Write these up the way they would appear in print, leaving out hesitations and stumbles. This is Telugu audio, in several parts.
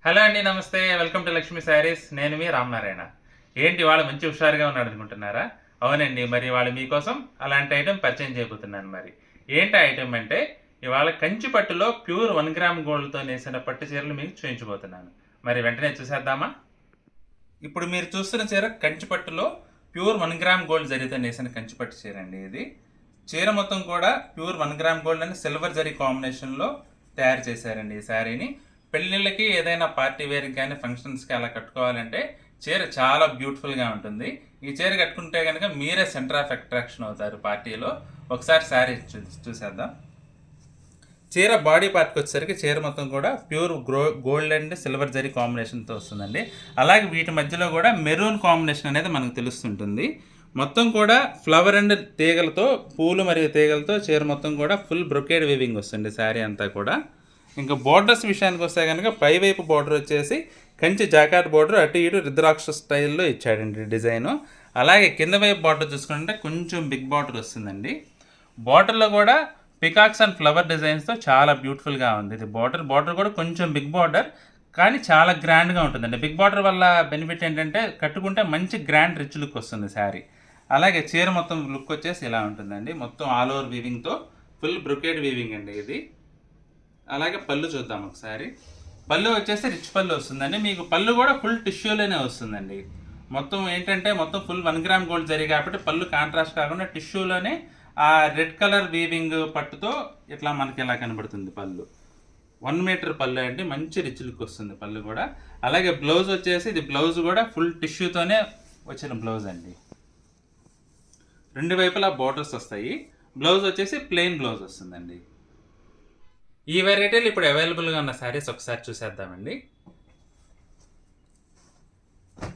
హలో అండి, నమస్తే. Welcome to Lakshmi saris. నేను మీ రామనారాయణ. ఏంటి వాళ్ళ మంచి హుషారుగా ఉన్నాడు అనుకుంటున్నారా? అవునండి. మరి వాళ్ళు మీకోసం అలాంటి ఐటెం పరిచయం చేయబోతున్నాను. మరి ఏంటి ఐటెం అంటే, ఇవాళ కంచి పట్టులో ప్యూర్ 1 గ్రామ్ గోల్డ్తో నేసిన పట్టు చీరలు మీకు చూపించబోతున్నాను. మరి వెంటనే చూసేద్దామా? ఇప్పుడు మీరు చూస్తున్న చీర కంచి పట్టులో ప్యూర్ 1 గ్రామ్ గోల్డ్ జరీతో నేసిన కంచి పట్టు చీర అండి. ఇది చీర మొత్తం కూడా ప్యూర్ 1 గ్రామ్ గోల్డ్ అని సిల్వర్ జరీ కాంబినేషన్లో తయారు చేశారండి ఈ శారీని. పెళ్ళిళ్ళకి ఏదైనా పార్టీ వేర్కి కానీ ఫంక్షన్స్కి అలా కట్టుకోవాలంటే చీర చాలా బ్యూటిఫుల్గా ఉంటుంది. ఈ చీర కట్టుకుంటే కనుక మీరే సెంటర్ ఆఫ్ అట్రాక్షన్ అవుతారు పార్టీలో. ఒకసారి శారీ చూసేద్దాం. చీర బాడీ పార్ట్కి వచ్చేసరికి చీర మొత్తం కూడా pure gold and silver zari కాంబినేషన్తో వస్తుందండి. అలాగే వీటి మధ్యలో కూడా మెరూన్ కాంబినేషన్ అనేది మనకు తెలుస్తుంటుంది. మొత్తం కూడా ఫ్లవర్ అండ్ తీగలతో, పూలు మరియు తీగలతో చీర మొత్తం కూడా ఫుల్ బ్రొకేడ్ వీవింగ్ వస్తుంది శారీ అంతా కూడా. ఇంకా బోర్డర్స్ విషయానికి వస్తే కనుక పైవైపు బోర్డర్ వచ్చేసి కంచి జాకాట్ బోర్డర్ అటు ఇటు రుద్రాక్ష స్టైల్లో ఇచ్చాడండి డిజైను. అలాగే కింద వైపు బార్డర్ చూసుకుంటే కొంచెం బిగ్ బార్డర్ వస్తుందండి. బార్డర్లో కూడా పికాక్స్ అండ్ ఫ్లవర్ డిజైన్స్తో చాలా బ్యూటిఫుల్గా ఉంది. ఇది బార్డర్ కూడా కొంచెం బిగ్ బార్డర్, కానీ చాలా గ్రాండ్గా ఉంటుందండి. బిగ్ బార్డర్ వల్ల బెనిఫిట్ ఏంటంటే కట్టుకుంటే మంచి గ్రాండ్ రిచ్ లుక్ వస్తుంది శారీ. అలాగే చీర మొత్తం లుక్ వచ్చేసి ఇలా ఉంటుందండి. మొత్తం ఆల్ ఓవర్ వీవింగ్తో ఫుల్ బ్రొకేడ్ వీవింగ్ అండి ఇది. అలాగే పళ్ళు చూద్దాం ఒకసారి. పళ్ళు వచ్చేసి రిచ్ పళ్ళు వస్తుందండి. మీకు పళ్ళు కూడా ఫుల్ టిష్యూలోనే వస్తుందండి. మొత్తం ఏంటంటే మొత్తం ఫుల్ 1 గ్రామ్ గోల్డ్ జరీ కాబట్టి పళ్ళు కాంట్రాస్ట్ కాకుండా టిష్యూలోనే ఆ రెడ్ కలర్ వీవింగ్ పట్టుతో ఇట్లా మనకి ఇలా కనబడుతుంది పళ్ళు. 1 మీటర్ పళ్ళు అండి, మంచి రిచ్ లుక్ వస్తుంది పళ్ళు కూడా. అలాగే బ్లౌజ్ వచ్చేసి ఇది బ్లౌజ్ కూడా ఫుల్ టిష్యూతోనే వచ్చిన బ్లౌజ్ అండి. రెండు వైపులా బోర్డర్స్ వస్తాయి. బ్లౌజ్ వచ్చేసి ప్లెయిన్ బ్లౌజ్ వస్తుందండి. ఈ వెరైటీలు ఇప్పుడు అవైలబుల్గా ఉన్న శారీస్ ఒకసారి చూసేద్దామండి.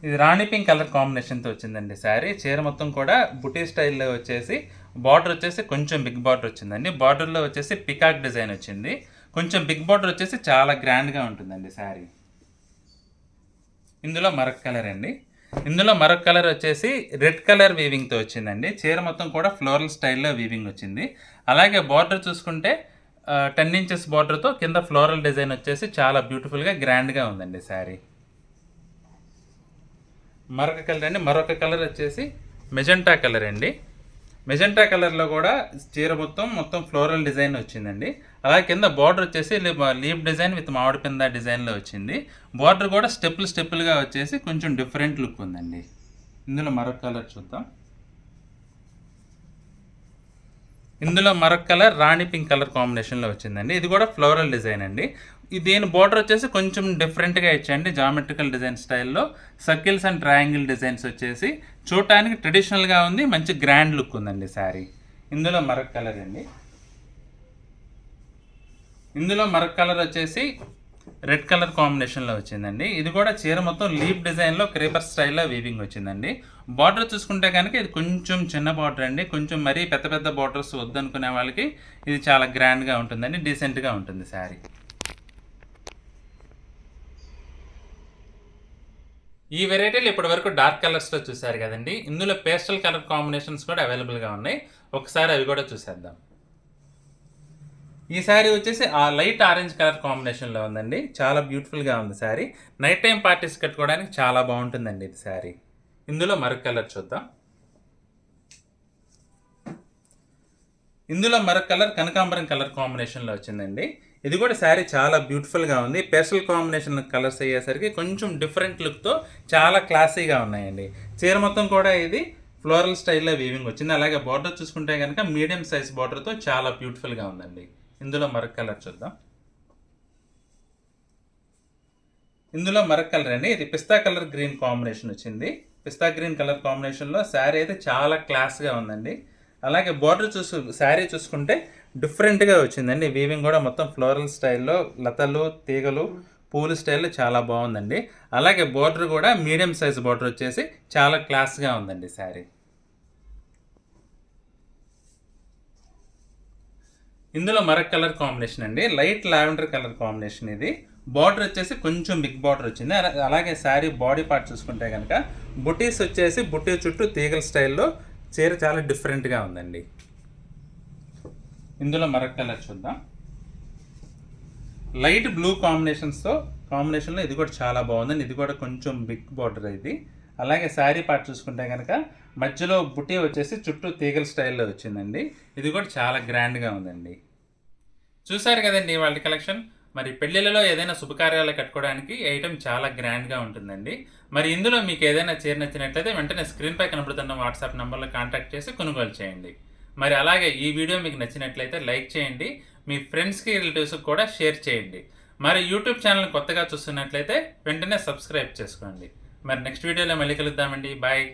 ఇది రాణి పింక్ కలర్ కాంబినేషన్తో వచ్చిందండి శారీ. చీర మొత్తం కూడా బుటీ స్టైల్లో వచ్చేసి బార్డర్ వచ్చేసి కొంచెం బిగ్ బార్డర్ వచ్చిందండి. బార్డర్లో వచ్చేసి పికాక్ డిజైన్ వచ్చింది. కొంచెం బిగ్ బార్డర్ వచ్చేసి చాలా గ్రాండ్గా ఉంటుందండి శారీ. ఇందులో మరొక కలర్ అండి. ఇందులో మరొక కలర్ వచ్చేసి రెడ్ కలర్ వీవింగ్తో వచ్చిందండి. చీర మొత్తం కూడా ఫ్లోరల్ స్టైల్లో వీవింగ్ వచ్చింది. అలాగే బార్డర్ చూసుకుంటే 10 ఇంచెస్ బార్డర్తో కింద ఫ్లోరల్ డిజైన్ వచ్చేసి చాలా బ్యూటిఫుల్గా గ్రాండ్గా ఉందండి శారీ. మరొక కలర్ వచ్చేసి మెజెంటా కలర్ అండి. మెజెంటా కలర్లో కూడా చీర మొత్తం ఫ్లోరల్ డిజైన్ వచ్చిందండి. అలాగే కింద బార్డర్ వచ్చేసి లీఫ్ డిజైన్ విత్ మామిడి పింద డిజైన్లో వచ్చింది. బార్డర్ కూడా స్టెప్పులుగా వచ్చేసి కొంచెం డిఫరెంట్ లుక్ ఉందండి. ఇందులో మరొక కలర్ చూద్దాం. ఇందులో మరొక కలర్ రాణి పింక్ కలర్ కాంబినేషన్లో వచ్చిందండి. ఇది కూడా ఫ్లోరల్ డిజైన్ అండి. దీని బార్డర్ వచ్చేసి కొంచెం డిఫరెంట్గా ఇచ్చండి. జామెట్రికల్ డిజైన్ స్టైల్లో సర్కిల్స్ అండ్ ట్రయాంగిల్ డిజైన్స్ వచ్చేసి చూడటానికి ట్రెడిషనల్గా ఉంది. మంచి గ్రాండ్ లుక్ ఉందండి శారీ. ఇందులో మరొక కలర్ అండి. ఇందులో మరొక కలర్ వచ్చేసి రెడ్ కలర్ కాంబినేషన్లో వచ్చిందండి. ఇది కూడా చీర మొత్తం లీఫ్ డిజైన్లో క్రేపర్ స్టైల్లో వీవింగ్ వచ్చిందండి. బార్డర్ చూసుకుంటే కనుక ఇది కొంచెం చిన్న బార్డర్ అండి. కొంచెం మరీ పెద్ద బార్డర్స్ వద్దనుకునే వాళ్ళకి ఇది చాలా గ్రాండ్గా ఉంటుందండి. డీసెంట్గా ఉంటుంది శారీ. ఈ వెరైటీలు ఇప్పటి వరకు డార్క్ కలర్స్లో చూసారు కదండి. ఇందులో పేస్టల్ కలర్ కాంబినేషన్స్ కూడా అవైలబుల్గా ఉన్నాయి. ఒకసారి అవి కూడా చూసేద్దాం. ఈ శారీ వచ్చేసి ఆ లైట్ ఆరెంజ్ కలర్ కాంబినేషన్లో ఉందండి. చాలా బ్యూటిఫుల్గా ఉంది శారీ. నైట్ టైం పార్టీస్ కట్టుకోవడానికి చాలా బాగుంటుందండి ఇది శారీ. ఇందులో మరొక కలర్ చూద్దాం. ఇందులో మరొక కలర్ కనకాంబరం కలర్ కాంబినేషన్లో వచ్చిందండి. ఇది కూడా శారీ చాలా బ్యూటిఫుల్గా ఉంది. పేస్టల్ కాంబినేషన్ కలర్స్ అయ్యేసరికి కొంచెం డిఫరెంట్ లుక్తో చాలా క్లాసీగా ఉన్నాయండి. చీర మొత్తం కూడా ఇది ఫ్లోరల్ స్టైల్లో వీవింగ్ వచ్చింది. అలాగే బార్డర్ చూసుకుంటే కనుక మీడియం సైజ్ బార్డర్తో చాలా బ్యూటిఫుల్గా ఉందండి. ఇందులో మరొక కలర్ చూద్దాం. ఇందులో మరొక కలర్ అండి. ఇది పిస్తా కలర్ గ్రీన్ కాంబినేషన్ వచ్చింది. పిస్తా గ్రీన్ కలర్ కాంబినేషన్లో శారీ అయితే చాలా క్లాస్గా ఉందండి. అలాగే బార్డర్ శారీ చూసుకుంటే డిఫరెంట్గా వచ్చిందండి. వీవింగ్ కూడా మొత్తం ఫ్లోరల్ స్టైల్లో లతలు, తీగలు, పూలు స్టైల్లో చాలా బాగుందండి. అలాగే బార్డర్ కూడా మీడియం సైజ్ బార్డర్ వచ్చేసి చాలా క్లాస్గా ఉందండి శారీ. ఇందులో మరొక కలర్ కాంబినేషన్ అండి. లైట్ లావెండర్ కలర్ కాంబినేషన్ ఇది. బార్డర్ వచ్చేసి కొంచెం బిగ్ బార్డర్ వచ్చింది. అలాగే శారీ బాడీ పార్ట్ చూసుకుంటే కనుక బుటీస్ వచ్చేసి బుటీ చుట్టూ తీగల స్టైల్లో చీర చాలా డిఫరెంట్గా ఉందండి. ఇందులో మరొక కలర్ చూద్దాం. లైట్ బ్లూ కాంబినేషన్స్తో కాంబినేషన్లో ఇది కూడా చాలా బాగుందండి. ఇది కూడా కొంచెం బిగ్ బార్డర్ ఇది. అలాగే శారీ పార్ట్ చూసుకుంటే కనుక మధ్యలో బుటీ వచ్చేసి చుట్టూ తీగల స్టైల్లో వచ్చిందండి. ఇది కూడా చాలా గ్రాండ్గా ఉందండి. చూసారు కదండి వాళ్ళ కలెక్షన్. మరి పెళ్ళిళ్ళలో ఏదైనా శుభకార్యాలు కట్టుకోవడానికి ఈ ఐటెం చాలా గ్రాండ్గా ఉంటుందండి. మరి ఇందులో మీకు ఏదైనా చీర నచ్చినట్లయితే వెంటనే స్క్రీన్పై కనబడుతున్న వాట్సాప్ నెంబర్లో కాంటాక్ట్ చేసి కొనుగోలు చేయండి. మరి అలాగే ఈ వీడియో మీకు నచ్చినట్లయితే లైక్ చేయండి, మీ ఫ్రెండ్స్కి రిలేటివ్స్కి కూడా షేర్ చేయండి. మరి యూట్యూబ్ ఛానల్ కొత్తగా చూస్తున్నట్లయితే వెంటనే సబ్స్క్రైబ్ చేసుకోండి. మరి నెక్స్ట్ వీడియోలో మళ్ళీ కలుద్దామండి. బాయ్.